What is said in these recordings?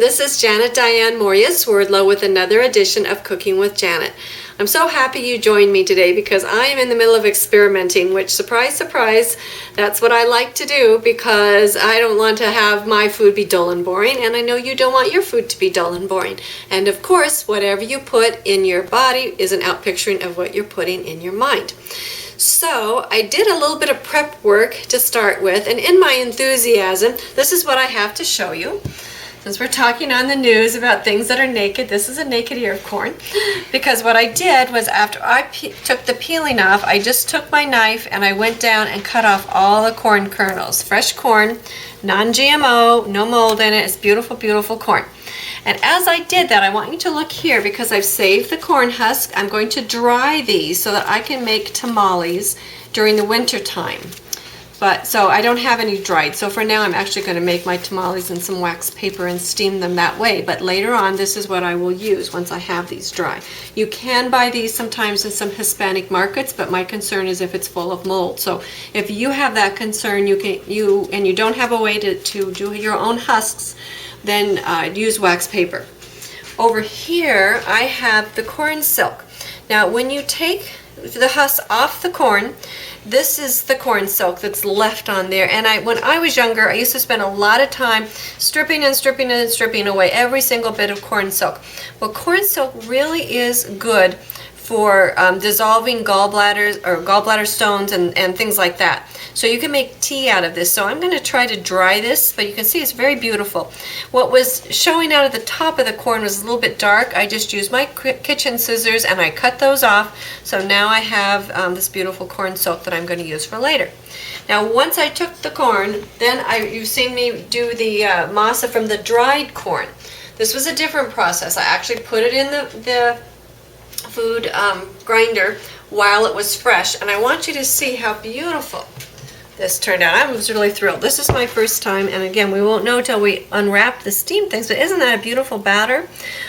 This is Janet Diane Mourglia-Swerdlow with another edition of Cooking with Janet. I'm so happy you joined me today because I am in the middle of experimenting, which, surprise, surprise, that's what I like to do because I don't want to have my food be dull and boring, and I know you don't want your food to be dull and boring. And of course, whatever you put in your body is an outpicturing of what you're putting in your mind. So I did a little bit of prep work to start with, and in my enthusiasm, this is what I have to show you. Since we're talking on the news about things that are naked, this is a naked ear of corn. Because what I did was after I took the peeling off, I just took my knife and I went down and cut off all the corn kernels. Fresh corn, non-GMO, no mold in it. It's beautiful, beautiful corn. And as I did that, I want you to look here because I've saved the corn husk. I'm going to dry these so that I can make tamales during the winter time. So I don't have any dried. So for now, I'm actually going to make my tamales in some wax paper and steam them that way. But later on, this is what I will use once I have these dry. You can buy these sometimes in some Hispanic markets, but my concern is if it's full of mold. So if you have that concern, and you don't have a way to do your own husks, then use wax paper. Over here, I have the corn silk. Now, when you take the husk off the corn, this is the corn silk that's left on there. And when I was younger, I used to spend a lot of time stripping and stripping and stripping away every single bit of corn silk. Well, corn silk really is good for dissolving gallbladders or gallbladder stones and things like that. So you can make tea out of this. So I'm going to try to dry this, but you can see it's very beautiful. What was showing out at the top of the corn was a little bit dark. I just used my kitchen scissors and I cut those off. So now I have this beautiful corn silk that I'm going to use for later. Now once I took the corn, then you've seen me do the masa from the dried corn. This was a different process. I actually put it in the food grinder while it was fresh, and I want you to see how beautiful this turned out. I was really thrilled. This is my first time, and again, we won't know till we unwrap the steam things, but isn't that a beautiful batter?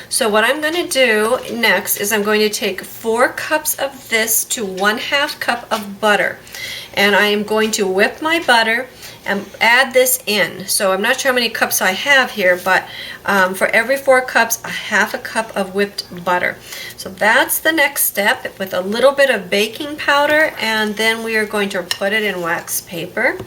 So what I'm going to do next is I'm going to take 4 cups of this to 1/2 cup of butter, and I am going to whip my butter and add this in. So I'm not sure how many cups I have here, but for every 4 cups, 1/2 cup of whipped butter. So that's the next step with a little bit of baking powder, and then we are going to put it in wax paper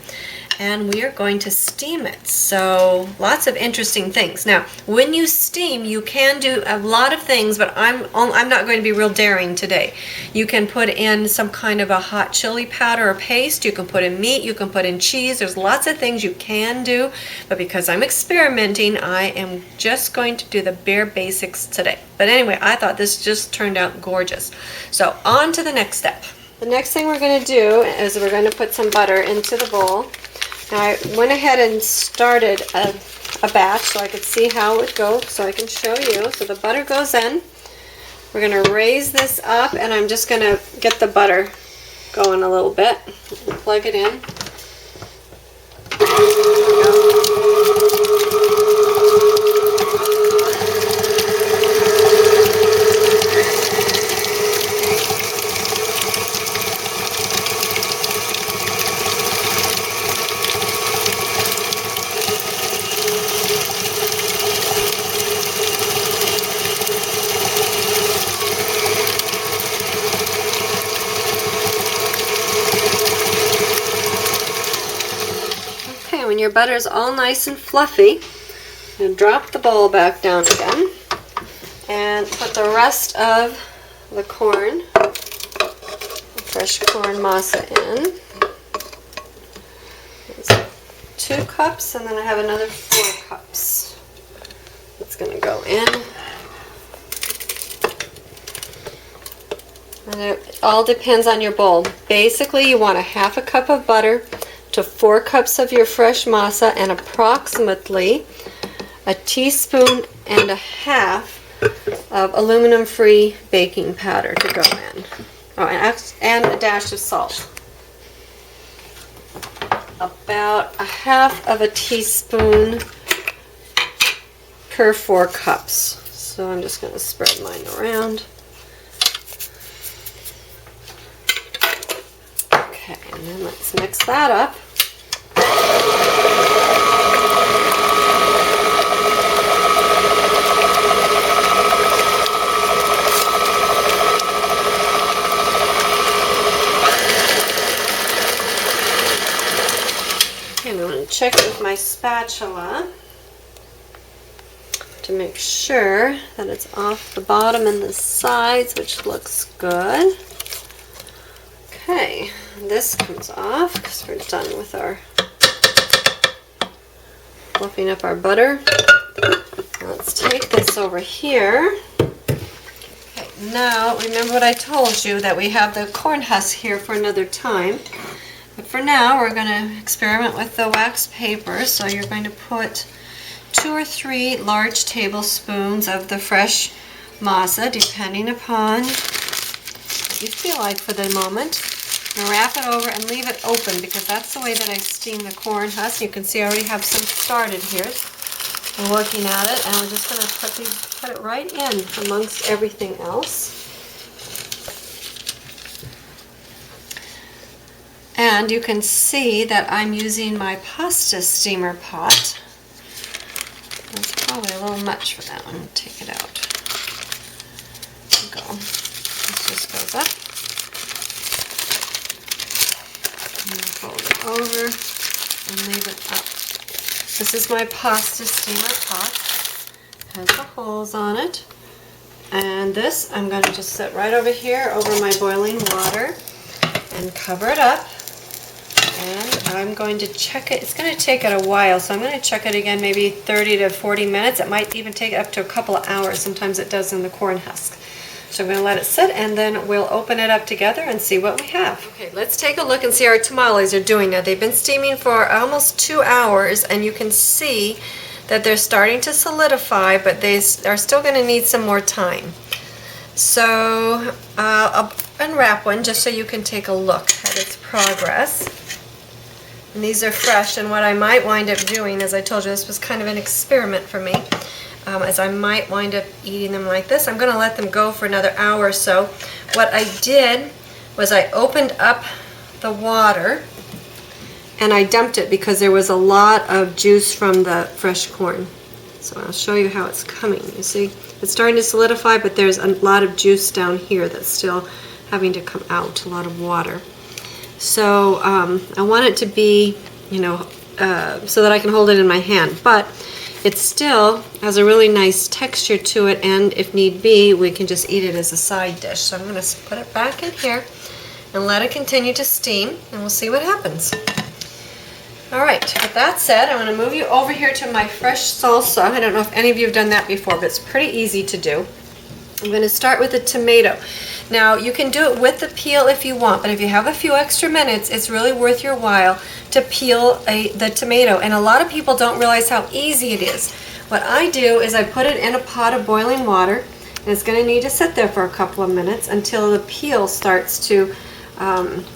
and we are going to steam it. So lots of interesting things. Now, when you steam, you can do a lot of things, but I'm not going to be real daring today. You can put in some kind of a hot chili powder or paste. You can put in meat. You can put in cheese. There's lots of things you can do, but because I'm experimenting, I am just going to do the bare basics today. But anyway, I thought this just turned out gorgeous. So on to the next step. The next thing we're going to do is we're going to put some butter into the bowl. Now I went ahead and started a batch so I could see how it would go, so I can show you. So the butter goes in. We're going to raise this up, and I'm just going to get the butter going a little bit. Plug it in. There we go. When your butter is all nice and fluffy, you drop the bowl back down again and put the rest of the corn, the fresh corn masa in. There's 2 cups, and then I have another 4 cups. It's going to go in. And it all depends on your bowl. Basically, you want 1/2 cup of butter to 4 cups of your fresh masa and approximately 1.5 teaspoons of aluminum-free baking powder to go in. Oh, and a dash of salt. About 1/2 teaspoon per 4 cups. So I'm just going to spread mine around. Okay, and then let's mix that up. check it with my spatula to make sure that it's off the bottom and the sides, which looks good. Okay, this comes off because we're done with our fluffing up our butter. Now let's take this over here. Okay, now remember what I told you, that we have the corn husk here for another time. But for now, we're going to experiment with the wax paper. So you're going to put 2 or 3 large tablespoons of the fresh masa, depending upon what you feel like for the moment. And wrap it over and leave it open, because that's the way that I steam the corn husk. You can see I already have some started here. We're working at it, and we're just going to put it right in amongst everything else. And you can see that I'm using my pasta steamer pot. That's probably a little much for that. I'm going to take it out. There we go. This just goes up. And fold it over and leave it up. This is my pasta steamer pot. It has the holes on it. And this I'm going to just set right over here over my boiling water and cover it up. And I'm going to check it. It's going to take it a while, so I'm going to check it again, maybe 30 to 40 minutes. It might even take up to a couple of hours. Sometimes it does in the corn husk. So I'm going to let it sit, and then we'll open it up together and see what we have. Okay, let's take a look and see how our tamales are doing now. They've been steaming for almost 2 hours, and you can see that they're starting to solidify, but they are still going to need some more time. So I'll unwrap one just so you can take a look at its progress. And these are fresh, and what I might wind up doing, as I told you, this was kind of an experiment for me, as I might wind up eating them like this. I'm going to let them go for another hour or so. What I did was I opened up the water and I dumped it because there was a lot of juice from the fresh corn. So I'll show you how it's coming. You see, it's starting to solidify, but there's a lot of juice down here that's still having to come out, a lot of water. So I want it to be, so that I can hold it in my hand, but it still has a really nice texture to it, and if need be, we can just eat it as a side dish. So I'm going to put it back in here and let it continue to steam, and we'll see what happens. Alright, with that said, I'm going to move you over here to my fresh salsa. I don't know if any of you have done that before, but it's pretty easy to do. I'm going to start with a tomato. Now, you can do it with the peel if you want, but if you have a few extra minutes, it's really worth your while to peel the tomato. And a lot of people don't realize how easy it is. What I do is I put it in a pot of boiling water, and it's going to need to sit there for a couple of minutes until the peel starts to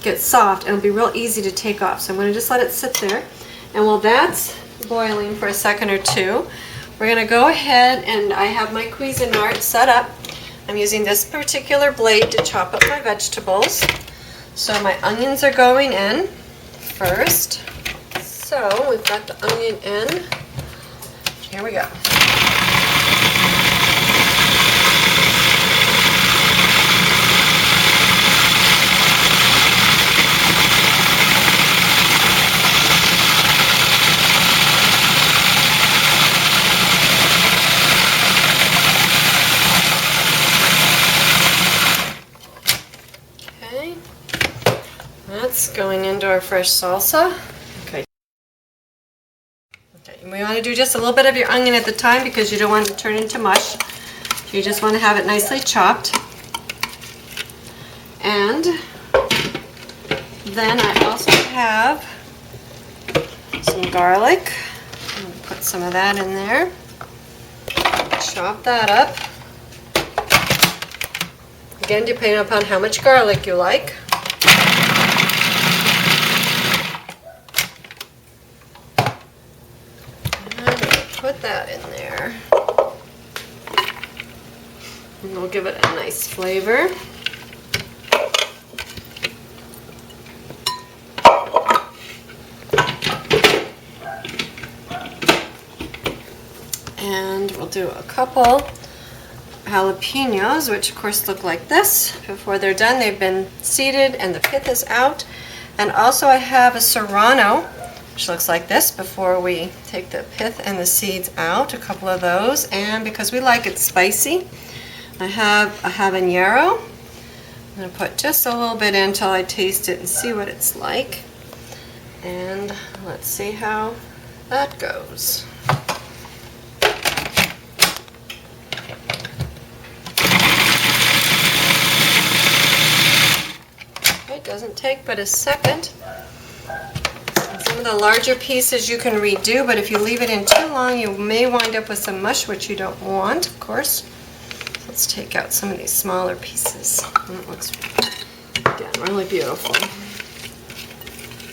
get soft, and it'll be real easy to take off. So I'm going to just let it sit there. And while that's boiling for a second or two, we're going to go ahead, and I have my Cuisinart set up. I'm using this particular blade to chop up my vegetables. So my onions are going in first. So we've got the onion in. Here we go. That's going into our fresh salsa. Okay. Okay, and we want to do just a little bit of your onion at the time because you don't want it to turn into mush. You just want to have it nicely chopped. And then I also have some garlic. I'm going to put some of that in there. Chop that up. Again, depending upon how much garlic you like. Put that in there, and we'll give it a nice flavor. And we'll do a couple jalapenos, which of course look like this. Before they're done, they've been seeded and the pith is out. And also I have a serrano which looks like this before we take the pith and the seeds out, a couple of those. And because we like it spicy, I have a habanero. I'm going to put just a little bit in until I taste it and see what it's like. And let's see how that goes. It doesn't take but a second. Some of the larger pieces you can redo, but if you leave it in too long, you may wind up with some mush, which you don't want, of course. Let's take out some of these smaller pieces. It looks, again, really beautiful.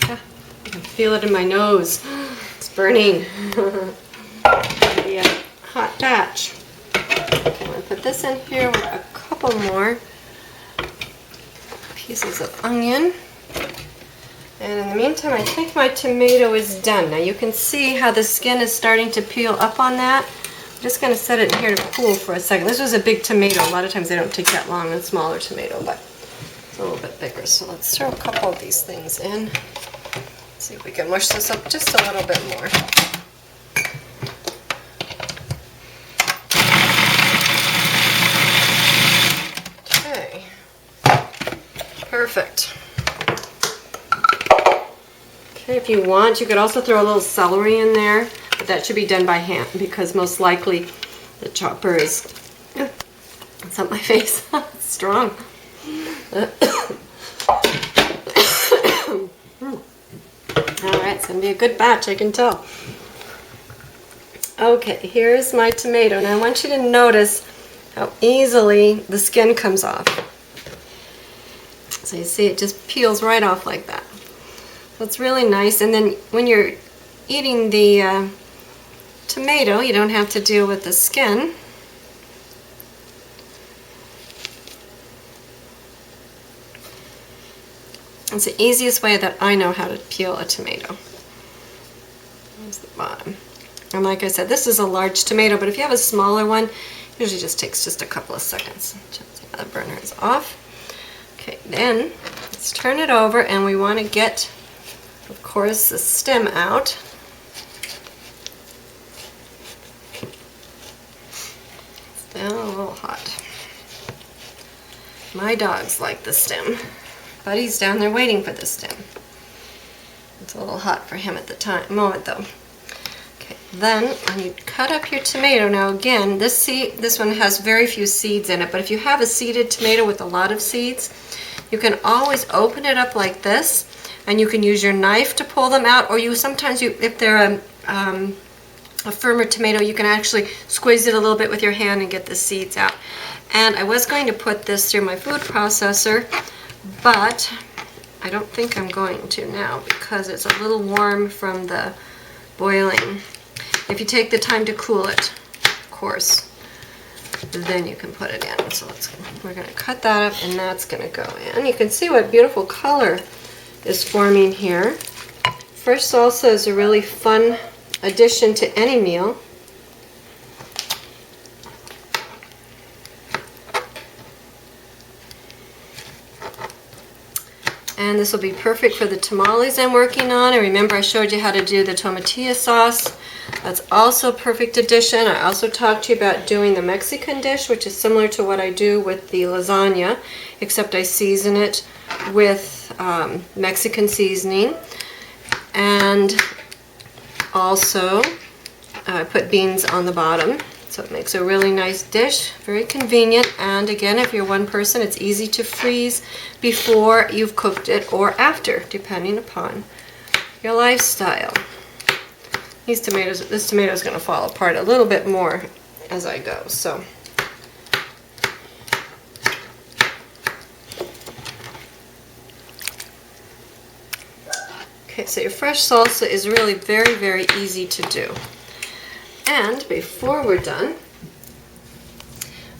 Yeah, I can feel it in my nose. It's burning. Be a hot batch. I'm going to put this in here with a couple more pieces of onion. And in the meantime, I think my tomato is done. Now you can see how the skin is starting to peel up on that. I'm just going to set it in here to cool for a second. This was a big tomato. A lot of times they don't take that long, a smaller tomato, but it's a little bit bigger. So let's throw a couple of these things in. Let's see if we can mush this up just a little bit more. Okay. Perfect. If you want, you could also throw a little celery in there, but that should be done by hand because most likely the chopper is, it's up my face, it's strong. Alright, it's going to be a good batch, I can tell. Okay, here's my tomato. Now I want you to notice how easily the skin comes off. So you see it just peels right off like that. So it's really nice, and then when you're eating the tomato, you don't have to deal with the skin. It's the easiest way that I know how to peel a tomato. Here's the bottom. And like I said, this is a large tomato, but if you have a smaller one, it usually just takes just a couple of seconds. The burner is off. Okay, then let's turn it over, and we want to get, of course, the stem out. It's down a little hot. My dogs like the stem. Buddy's down there waiting for the stem. It's a little hot for him at the moment though. Okay, then when you cut up your tomato, now again, this one has very few seeds in it, but if you have a seeded tomato with a lot of seeds, you can always open it up like this, and you can use your knife to pull them out, or if they're a firmer tomato, you can actually squeeze it a little bit with your hand and get the seeds out. And I was going to put this through my food processor, but I don't think I'm going to now because it's a little warm from the boiling. If you take the time to cool it, of course, then you can put it in. So we're going to cut that up, and that's going to go in. You can see what beautiful color is forming here. Fresh salsa is a really fun addition to any meal. And this will be perfect for the tamales I'm working on. And remember, I showed you how to do the tomatilla sauce. That's also a perfect addition. I also talked to you about doing the Mexican dish, which is similar to what I do with the lasagna, except I season it with Mexican seasoning. And also, I put beans on the bottom. So it makes a really nice dish, very convenient, and again, if you're one person, it's easy to freeze before you've cooked it or after, depending upon your lifestyle. This tomato is going to fall apart a little bit more as I go. So okay, so your fresh salsa is really very, very easy to do. And before we're done,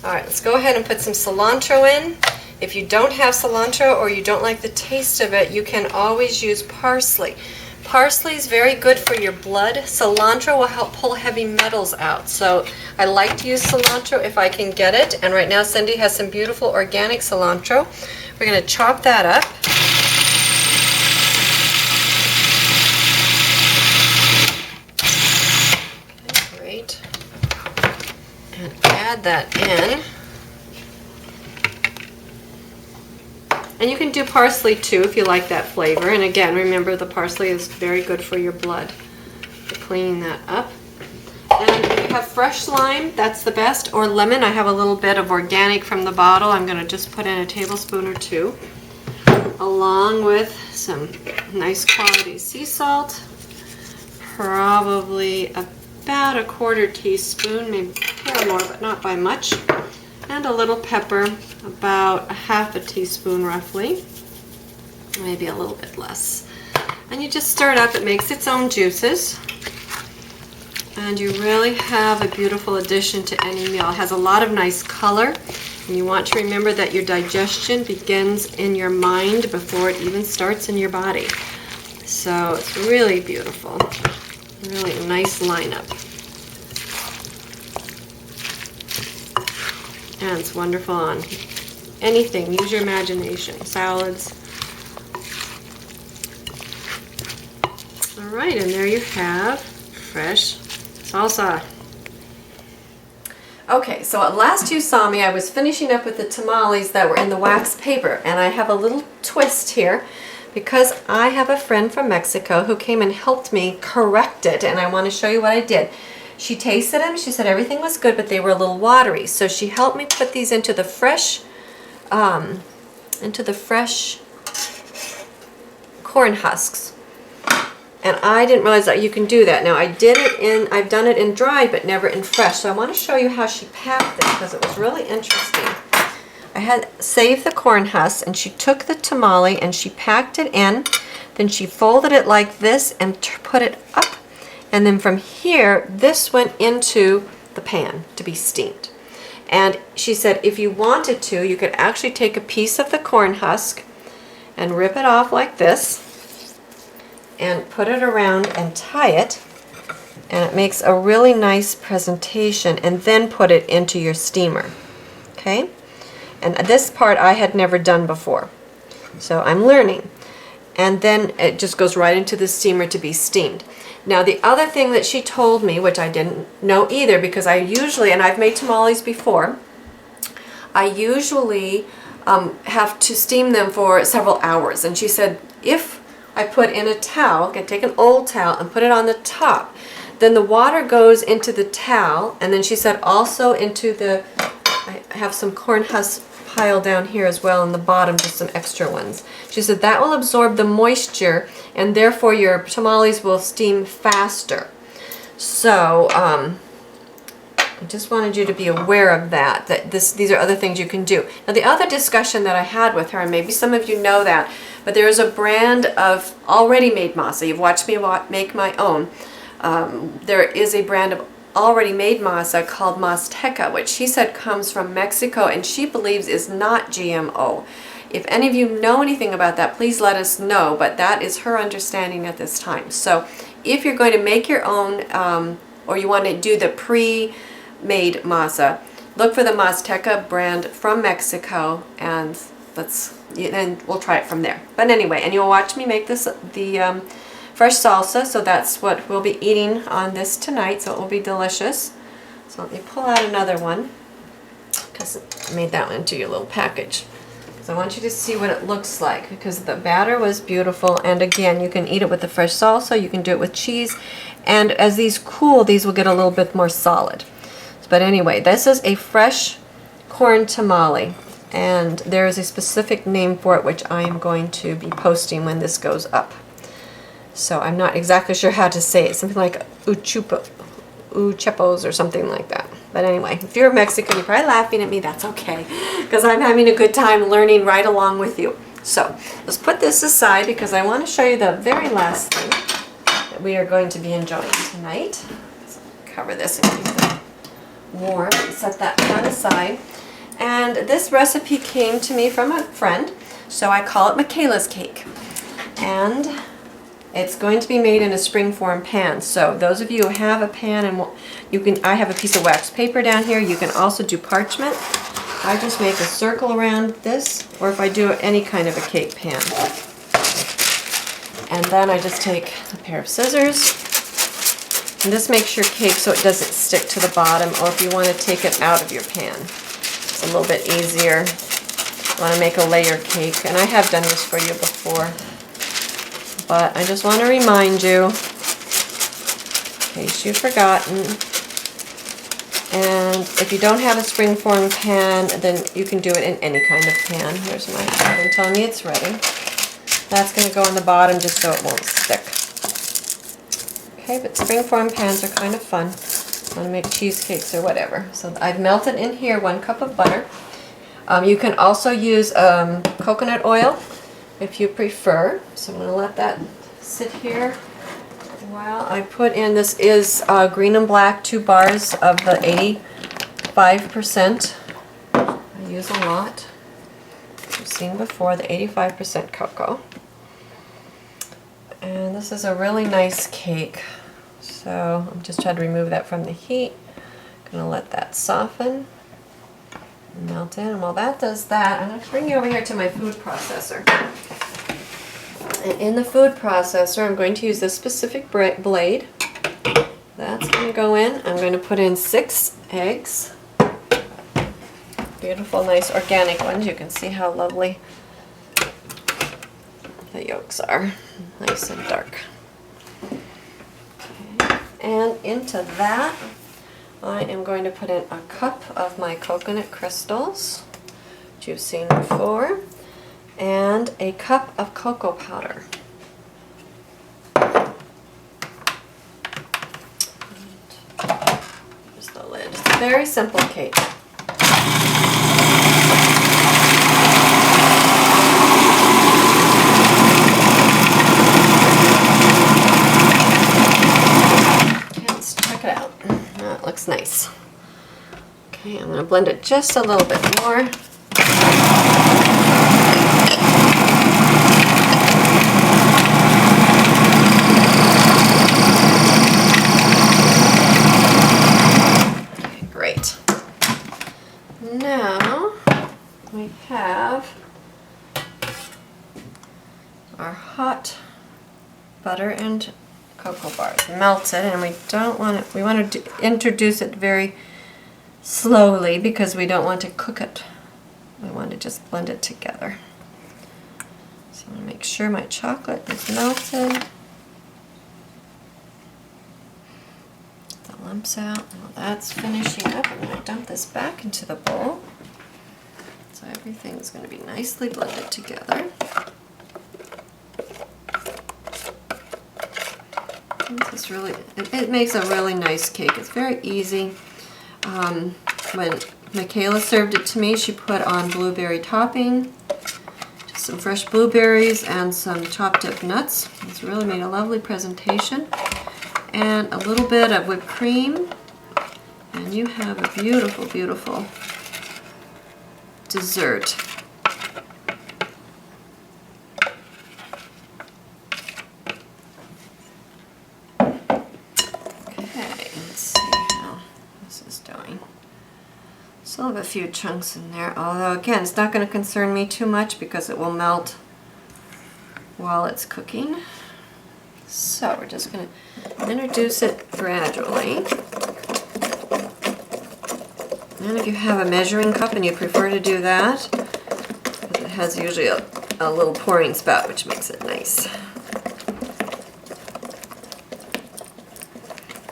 all right, let's go ahead and put some cilantro in. If you don't have cilantro or you don't like the taste of it, you can always use parsley. Parsley is very good for your blood. Cilantro will help pull heavy metals out. So I like to use cilantro if I can get it. And right now Cindy has some beautiful organic cilantro. We're going to chop that up. parsley too if you like that flavor. And again, remember the parsley is very good for your blood. So cleaning that up. And if you have fresh lime, that's the best, or lemon. I have a little bit of organic from the bottle. I'm going to just put in a tablespoon or two, along with some nice quality sea salt, probably about a 1/4 teaspoon, maybe a little more, but not by much, and a little pepper, about a 1/2 teaspoon roughly, maybe a little bit less. And you just stir it up. It makes its own juices. And you really have a beautiful addition to any meal. It has a lot of nice color, and you want to remember that your digestion begins in your mind before it even starts in your body. So it's really beautiful, really a nice lineup. And it's wonderful on anything. Use your imagination. Salads. All right, and there you have fresh salsa. Okay, so at last you saw me, I was finishing up with the tamales that were in the wax paper, and I have a little twist here because I have a friend from Mexico who came and helped me correct it, and I want to show you what I did. She tasted them, she said everything was good, but they were a little watery, so she helped me put these into the fresh corn husks. And I didn't realize that you can do that. Now I've done it in dry, but never in fresh. So I want to show you how she packed it because it was really interesting. I had saved the corn husks, and she took the tamale and she packed it in. Then she folded it like this and put it up. And then from here, this went into the pan to be steamed. And she said if you wanted to, you could actually take a piece of the corn husk and rip it off like this, and put it around and tie it, and it makes a really nice presentation, and then put it into your steamer. Okay? And this part I had never done before, so I'm learning. And then it just goes right into the steamer to be steamed. Now the other thing that she told me, which I didn't know either, because I usually, and I've made tamales before, I usually have to steam them for several hours. And she said if I put in a towel, take an old towel and put it on the top, then the water goes into the towel, and then she said also into the, I have some corn husks piled down here as well in the bottom, just some extra ones. She said that will absorb the moisture, and therefore your tamales will steam faster. So I just wanted you to be aware of that, these are other things you can do. Now the other discussion that I had with her, and maybe some of you know that, but there is a brand of already made masa. You've watched me make my own. There is a brand of already made masa called Mazteca, which she said comes from Mexico, and she believes is not GMO. If any of you know anything about that, please let us know, but that is her understanding at this time. So if you're going to make your own, or you want to do the pre-made masa, look for the Mazteca brand from Mexico, and we'll try it from there. But anyway, and you'll watch me make this the fresh salsa, so that's what we'll be eating on this tonight, so it will be delicious. So let me pull out another one, because I made that one into your little package. So I want you to see what it looks like, because the batter was beautiful, and again, you can eat it with the fresh salsa, you can do it with cheese, and as these cool, these will get a little bit more solid. But anyway, this is a fresh corn tamale, and there is a specific name for it, which I am going to be posting when this goes up. So I'm not exactly sure how to say it, something like uchepos or something like that. But anyway, if you're Mexican, you're probably laughing at me. That's okay, because I'm having a good time learning right along with you. So let's put this aside, because I want to show you the very last thing that we are going to be enjoying tonight. Let's cover this and keep it warm and set that part aside. And this recipe came to me from a friend, so I call it Micayla's cake. And it's going to be made in a springform pan. So those of you who have a pan, and I have a piece of wax paper down here. You can also do parchment. I just make a circle around this, or if I do any kind of a cake pan. And then I just take a pair of scissors, and this makes your cake so it doesn't stick to the bottom, or if you want to take it out of your pan, it's a little bit easier. want to make a layer cake, and I have done this for you before, but I just want to remind you, in case you've forgotten. And if you don't have a springform pan, then you can do it in any kind of pan. Here's my oven telling me it's ready. That's going to go on the bottom just so it won't stick. Okay, but springform pans are kind of fun. Want to make cheesecakes or whatever. So I've melted in here 1 cup of butter. You can also use coconut oil if you prefer. So I'm going to let that sit here. Well, I put in, this is green and black, 2 bars of the 85%. I use a lot. You've seen before, the 85% cocoa. And this is a really nice cake. So I'm just trying to remove that from the heat. Gonna let that soften and melt in. And while that does that, I'm going to bring you over here to my food processor. And in the food processor, I'm going to use this specific blade. That's going to go in. I'm going to put in 6 eggs. Beautiful, nice organic ones. You can see how lovely the yolks are. Nice and dark. Okay. And into that, I am going to put in a cup of my coconut crystals, which you've seen before, and a cup of cocoa powder. Here's the lid. It's a very simple cake. Okay, let's check it out. That looks nice. Okay, I'm going to blend it just a little bit more. Great. Now we have our hot butter and cocoa bars melted, and we don't want it. We want to introduce it very slowly because we don't want to cook it. We want to just blend it together. So I'm going to make sure my chocolate is melted. Lumps out. Well, that's finishing up. I'm going to dump this back into the bowl. So everything's going to be nicely blended together. This is really, it makes a really nice cake. It's very easy. When Micayla served it to me, she put on blueberry topping, just some fresh blueberries and some chopped up nuts. It's really made a lovely presentation. And a little bit of whipped cream, and you have a beautiful, beautiful dessert. Okay, let's see how this is doing. Still have a few chunks in there, although again, it's not going to concern me too much because it will melt while it's cooking. So we're just going to introduce it gradually. And if you have a measuring cup and you prefer to do that, it has usually a little pouring spout, which makes it nice.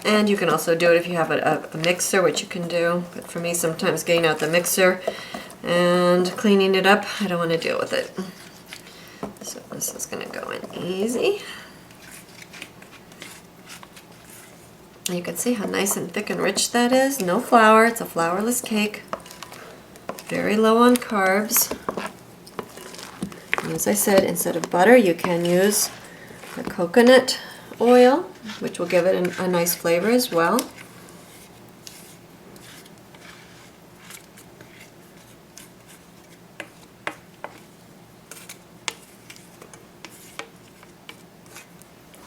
And you can also do it if you have a mixer, which you can do. But for me, sometimes getting out the mixer and cleaning it up, I don't want to deal with it. So this is going to go in easy. You can see how nice and thick and rich that is. No flour, it's a flourless cake. Very low on carbs. And as I said, instead of butter, you can use the coconut oil, which will give it a nice flavor as well.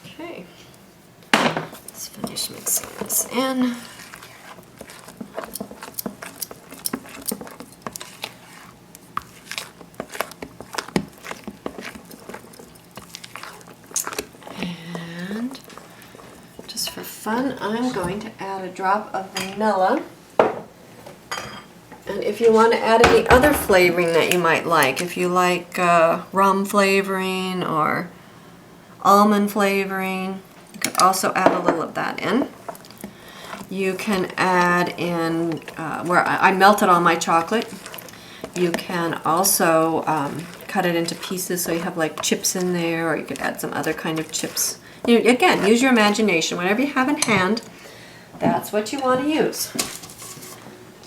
Okay. Let's finish mixing this in. And just for fun, I'm going to add a drop of vanilla. And if you want to add any other flavoring that you might like, if you like rum flavoring or almond flavoring, you could also add a little of that in. You can add in, where I melted all my chocolate, you can also cut it into pieces so you have like chips in there, or you could add some other kind of chips. Again, use your imagination. Whatever you have in hand, that's what you want to use.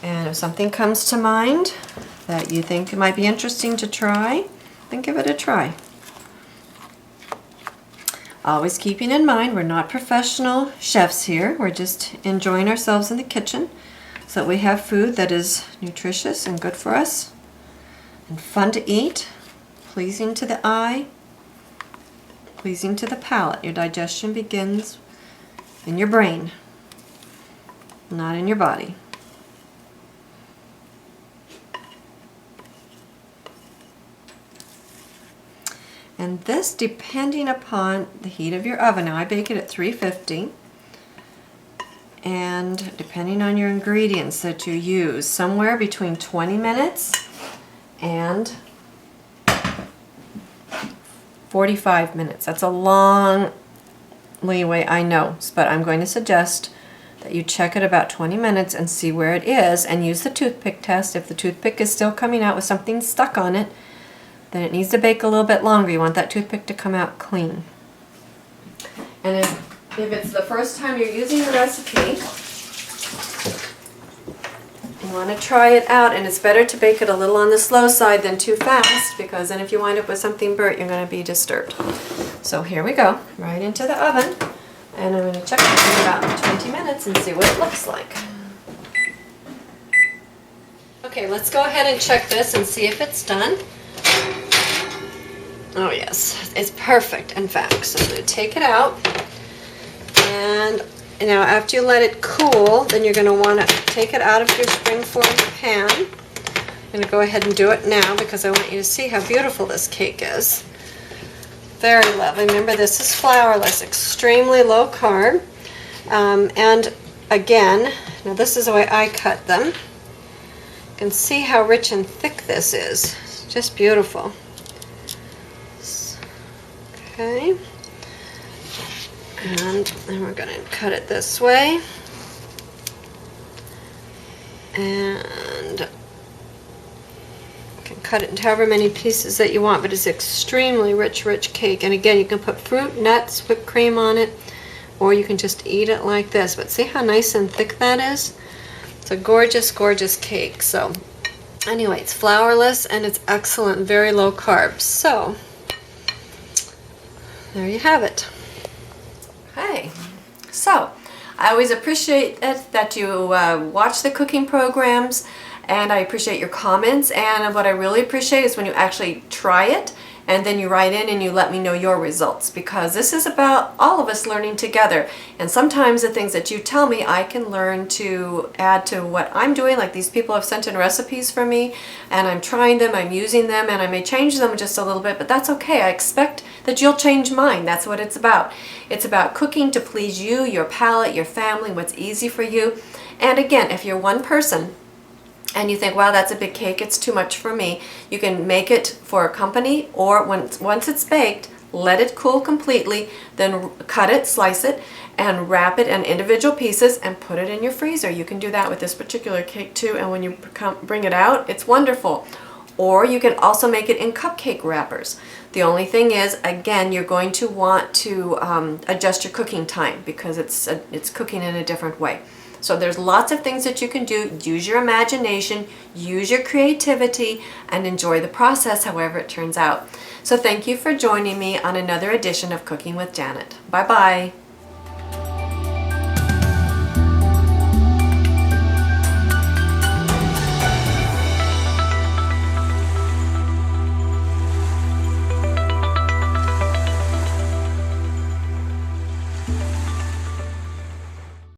And if something comes to mind that you think might be interesting to try, then give it a try. Always keeping in mind, we're not professional chefs here. We're just enjoying ourselves in the kitchen so that we have food that is nutritious and good for us and fun to eat, pleasing to the eye, pleasing to the palate. Your digestion begins in your brain, not in your body. And this, depending upon the heat of your oven. Now I bake it at 350, and depending on your ingredients that you use, somewhere between 20 minutes and 45 minutes. That's a long leeway, I know, but I'm going to suggest that you check it about 20 minutes and see where it is, and use the toothpick test. If the toothpick is still coming out with something stuck on it, then it needs to bake a little bit longer. You want that toothpick to come out clean. And if it's the first time you're using the recipe, you want to try it out, and it's better to bake it a little on the slow side than too fast, because then if you wind up with something burnt, you're going to be disturbed. So here we go, right into the oven, and I'm going to check it in about 20 minutes and see what it looks like. Okay, let's go ahead and check this and see if it's done. Oh yes, it's perfect, in fact. So I'm going to take it out, and now after you let it cool, then you're going to want to take it out of your springform pan. I'm going to go ahead and do it now because I want you to see how beautiful this cake is. Very lovely. Remember, this is flourless, extremely low carb. And again, now this is the way I cut them. You can see how rich and thick this is. It's just beautiful. Okay, and then we're going to cut it this way, and you can cut it into however many pieces that you want, but it's extremely rich cake. And again, you can put fruit, nuts, whipped cream on it, or you can just eat it like this. But see how nice and thick that is? It's a gorgeous, gorgeous cake. So anyway, it's flourless and it's excellent, very low carbs. So there you have it. Okay, so I always appreciate it that you watch the cooking programs, and I appreciate your comments, and what I really appreciate is when you actually try it and then you write in and you let me know your results, because this is about all of us learning together. And sometimes the things that you tell me I can learn to add to what I'm doing. Like these people have sent in recipes for me and I'm trying them, I'm using them, and I may change them just a little bit, but that's okay. I expect that you'll change mine. That's what it's about. It's about cooking to please you, your palate, your family, what's easy for you. And again, if you're one person and you think, wow, that's a big cake, it's too much for me, you can make it for a company, or once it's baked, let it cool completely, then cut it, slice it, and wrap it in individual pieces and put it in your freezer. You can do that with this particular cake too, and when you bring it out, it's wonderful. Or you can also make it in cupcake wrappers. The only thing is, again, you're going to want to adjust your cooking time, because it's cooking in a different way. So there's lots of things that you can do. Use your imagination, use your creativity, and enjoy the process however it turns out. So thank you for joining me on another edition of Cooking with Janet. Bye-bye.